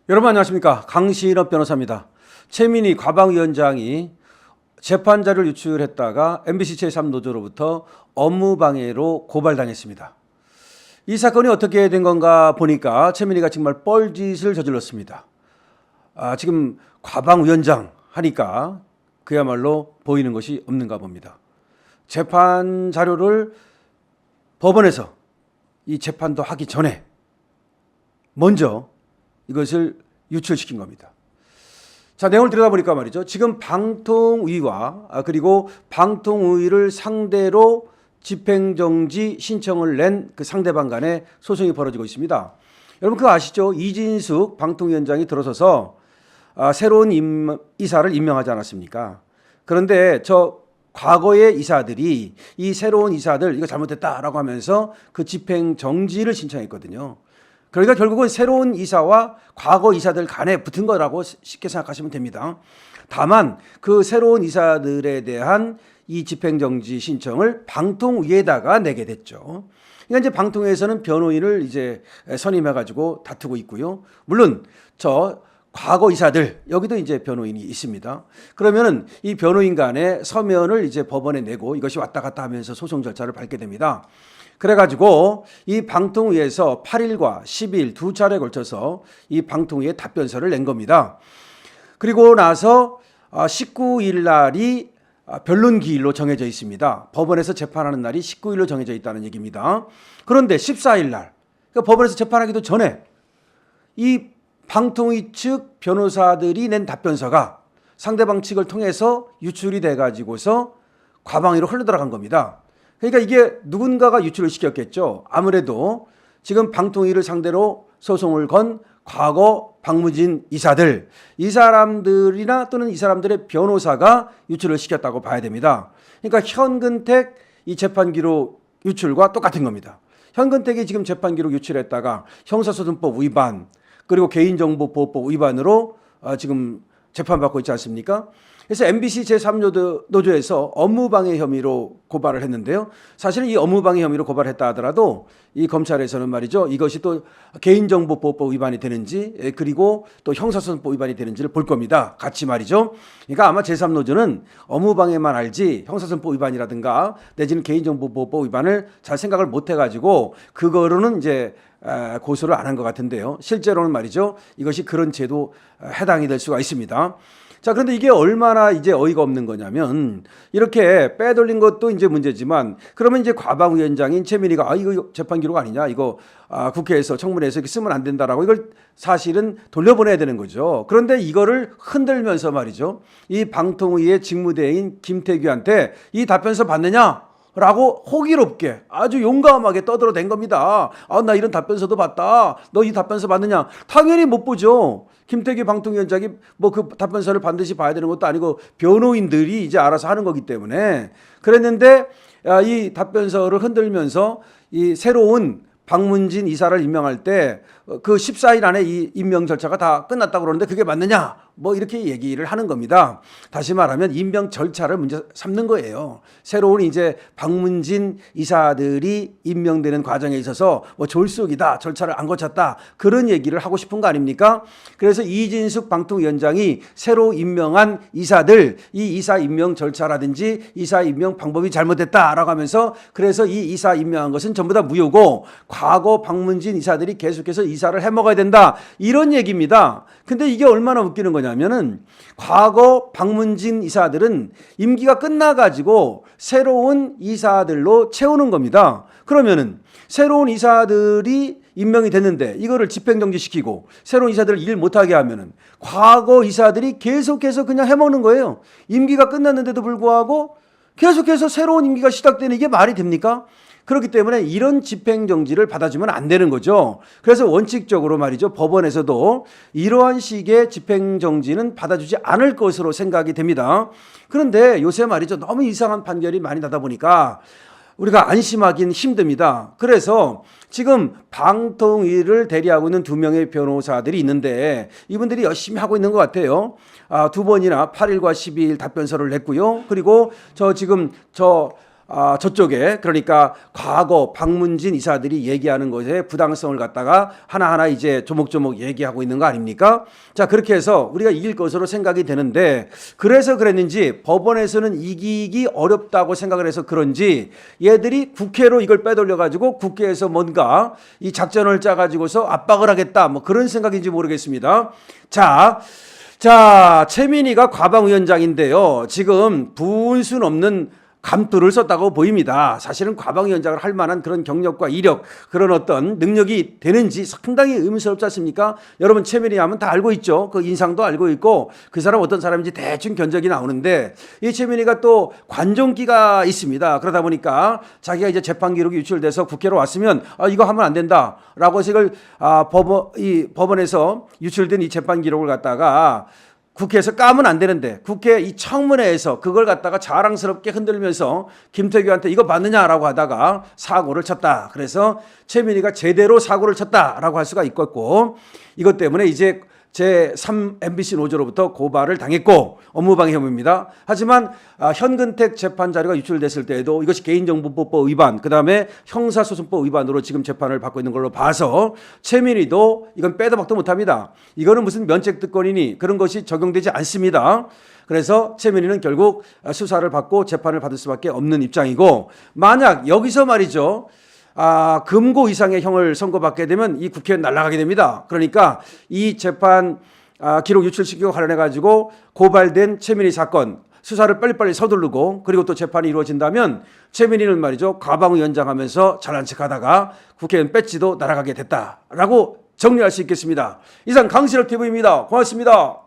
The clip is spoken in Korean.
여러분 안녕하십니까. 강신업 변호사입니다. 최민희 과방위원장이 재판자를 유출했다가 MBC 제3노조로부터 업무방해로 고발당했습니다. 이 사건이 어떻게 된 건가 보니까 최민희가 정말 뻘짓을 저질렀습니다. 지금 과방위원장 하니까 그야말로 보이는 것이 없는가 봅니다. 재판 자료를 법원에서 이 재판도 하기 전에 먼저 이것을 유출시킨 겁니다. 자, 내용을 들여다보니까 말이죠. 지금 방통위와 그리고 방통위를 상대로 집행정지 신청을 낸 그 상대방 간에 소송이 벌어지고 있습니다. 여러분 그거 아시죠? 이진숙 방통위원장이 들어서서 새로운 이사를 임명하지 않았습니까? 그런데 저 과거의 이사들이 이 새로운 이사들 이거 잘못됐다라고 하면서 그 집행정지를 신청했거든요. 그러니까 결국은 새로운 이사와 과거 이사들 간에 붙은 거라고 쉽게 생각하시면 됩니다. 다만 그 새로운 이사들에 대한 이 집행정지 신청을 방통위에다가 내게 됐죠. 그러니까 이제 방통위에서는 변호인을 이제 선임해가지고 다투고 있고요. 물론 저 과거 이사들 여기도 이제 변호인이 있습니다. 그러면은 이 변호인 간의 서면을 이제 법원에 내고 이것이 왔다 갔다 하면서 소송 절차를 밟게 됩니다. 그래가지고 이 방통위에서 8일과 10일 두 차례에 걸쳐서 이 방통위에 답변서를 낸 겁니다. 그리고 나서 19일 날이 변론 기일로 정해져 있습니다. 법원에서 재판하는 날이 19일로 정해져 있다는 얘기입니다. 그런데 14일 날 그러니까 법원에서 재판하기도 전에 이 방통위 측 변호사들이 낸 답변서가 상대방 측을 통해서 유출이 돼가지고서 과방위로 흘러들어간 겁니다. 그러니까 이게 누군가가 유출을 시켰겠죠. 아무래도 지금 방통위를 상대로 소송을 건 과거 박무진 이사들, 이 사람들이나 또는 이 사람들의 변호사가 유출을 시켰다고 봐야 됩니다. 그러니까 현근택 이 재판기록 유출과 똑같은 겁니다. 현근택이 지금 재판기록 유출했다가 형사소송법 위반 그리고 개인정보보호법 위반으로 지금 재판받고 있지 않습니까? 그래서 MBC 제3노조에서 업무방해 혐의로 고발을 했는데요. 사실은 이 업무방해 혐의로 고발했다 하더라도 이 검찰에서는 말이죠. 이것이 또 개인정보보호법 위반이 되는지 그리고 또 형사소송법 위반이 되는지를 볼 겁니다. 같이 말이죠. 그러니까 아마 제3노조는 업무방해만 알지 형사소송법 위반이라든가 내지는 개인정보보호법 위반을 잘 생각을 못 해가지고 그거로는 이제 고소를 안 한 것 같은데요. 실제로는 말이죠. 이것이 그런 죄도 해당이 될 수가 있습니다. 자, 그런데 이게 얼마나 이제 어이가 없는 거냐면 이렇게 빼돌린 것도 이제 문제지만 그러면 이제 과방위원장인 최민희가 이거 재판 기록 아니냐 이거 국회에서 청문회에서 이렇게 쓰면 안 된다라고 이걸 사실은 돌려보내야 되는 거죠. 그런데 이거를 흔들면서 말이죠. 이 방통위의 직무대행 김태규한테 이 답변서 받느냐? 라고 호기롭게 아주 용감하게 떠들어댄 겁니다. 나 이런 답변서도 봤다. 너 이 답변서 받느냐? 당연히 못 보죠. 김태규 방통위원장이 뭐 그 답변서를 반드시 봐야 되는 것도 아니고 변호인들이 이제 알아서 하는 거기 때문에 그랬는데 이 답변서를 흔들면서 이 새로운 박문진 이사를 임명할 때 그 14일 안에 이 임명 절차가 다 끝났다고 그러는데 그게 맞느냐? 뭐 이렇게 얘기를 하는 겁니다. 다시 말하면 임명 절차를 문제 삼는 거예요. 새로운 이제 박문진 이사들이 임명되는 과정에 있어서 뭐 졸속이다, 절차를 안 거쳤다 그런 얘기를 하고 싶은 거 아닙니까? 그래서 이진숙 방통위원장이 새로 임명한 이사들 이 이사 임명 절차라든지 이사 임명 방법이 잘못됐다라고 하면서 그래서 이 이사 임명한 것은 전부 다 무효고 과거 박문진 이사들이 계속해서 이사를 해먹어야 된다 이런 얘기입니다. 근데 이게 얼마나 웃기는 거냐면은 과거 박문진 이사들은 임기가 끝나가지고 새로운 이사들로 채우는 겁니다. 그러면은 새로운 이사들이 임명이 됐는데 이거를 집행정지시키고 새로운 이사들을 일 못하게 하면은 과거 이사들이 계속해서 그냥 해먹는 거예요. 임기가 끝났는데도 불구하고 계속해서 새로운 임기가 시작되는 이게 말이 됩니까? 그렇기 때문에 이런 집행정지를 받아주면 안 되는 거죠. 그래서 원칙적으로 말이죠. 법원에서도 이러한 식의 집행정지는 받아주지 않을 것으로 생각이 됩니다. 그런데 요새 말이죠. 너무 이상한 판결이 많이 나다 보니까 우리가 안심하긴 힘듭니다. 그래서 지금 방통위를 대리하고 있는 2명의 변호사들이 있는데 이분들이 열심히 하고 있는 것 같아요. 2번이나 8일과 12일 답변서를 냈고요. 그리고 지금 저쪽에 그러니까 과거 박문진 이사들이 얘기하는 것에 부당성을 갖다가 하나하나 이제 조목조목 얘기하고 있는 거 아닙니까? 자, 그렇게 해서 우리가 이길 것으로 생각이 되는데 그래서 그랬는지 법원에서는 이기기 어렵다고 생각을 해서 그런지 얘들이 국회로 이걸 빼돌려 가지고 국회에서 뭔가 이 작전을 짜 가지고서 압박을 하겠다 뭐 그런 생각인지 모르겠습니다. 자, 최민희가 과방위원장인데요. 지금 분순 없는 감투를 썼다고 보입니다. 사실은 과방위원장을 할 만한 그런 경력과 이력, 그런 어떤 능력이 되는지 상당히 의문스럽지 않습니까? 여러분 최민희 하면 다 알고 있죠. 그 인상도 알고 있고 그 사람 어떤 사람인지 대충 견적이 나오는데 이 최민희가 또 관종기가 있습니다. 그러다 보니까 자기가 이제 재판 기록이 유출돼서 국회로 왔으면 이거 하면 안 된다라고 해서 이걸 법원에서 유출된 이 재판 기록을 갖다가 국회에서 까면 안 되는데 국회 이 청문회에서 그걸 갖다가 자랑스럽게 흔들면서 김태규한테 이거 받느냐라고 하다가 사고를 쳤다. 그래서 최민희가 제대로 사고를 쳤다라고 할 수가 있겠고 이것 때문에 이제 제3 MBC 노조로부터 고발을 당했고 업무방해 혐의입니다. 하지만 현근택 재판 자료가 유출됐을 때에도 이것이 개인정보보호법 위반 그다음에 형사소송법 위반으로 지금 재판을 받고 있는 걸로 봐서 최민희도 이건 빼도 박도 못합니다. 이거는 무슨 면책특권이니 그런 것이 적용되지 않습니다. 그래서 최민희는 결국 수사를 받고 재판을 받을 수밖에 없는 입장이고 만약 여기서 말이죠. 금고 이상의 형을 선고받게 되면 이 국회는 날아가게 됩니다. 그러니까 이 재판 기록 유출시키고 관련해 가지고 고발된 최민희 사건 수사를 빨리빨리 서두르고 그리고 또 재판이 이루어진다면 최민희는 말이죠. 과방위원장 하면서 잘난 척하다가 국회의원 배지도 날아가게 됐다라고 정리할 수 있겠습니다. 이상 강신업 TV입니다. 고맙습니다.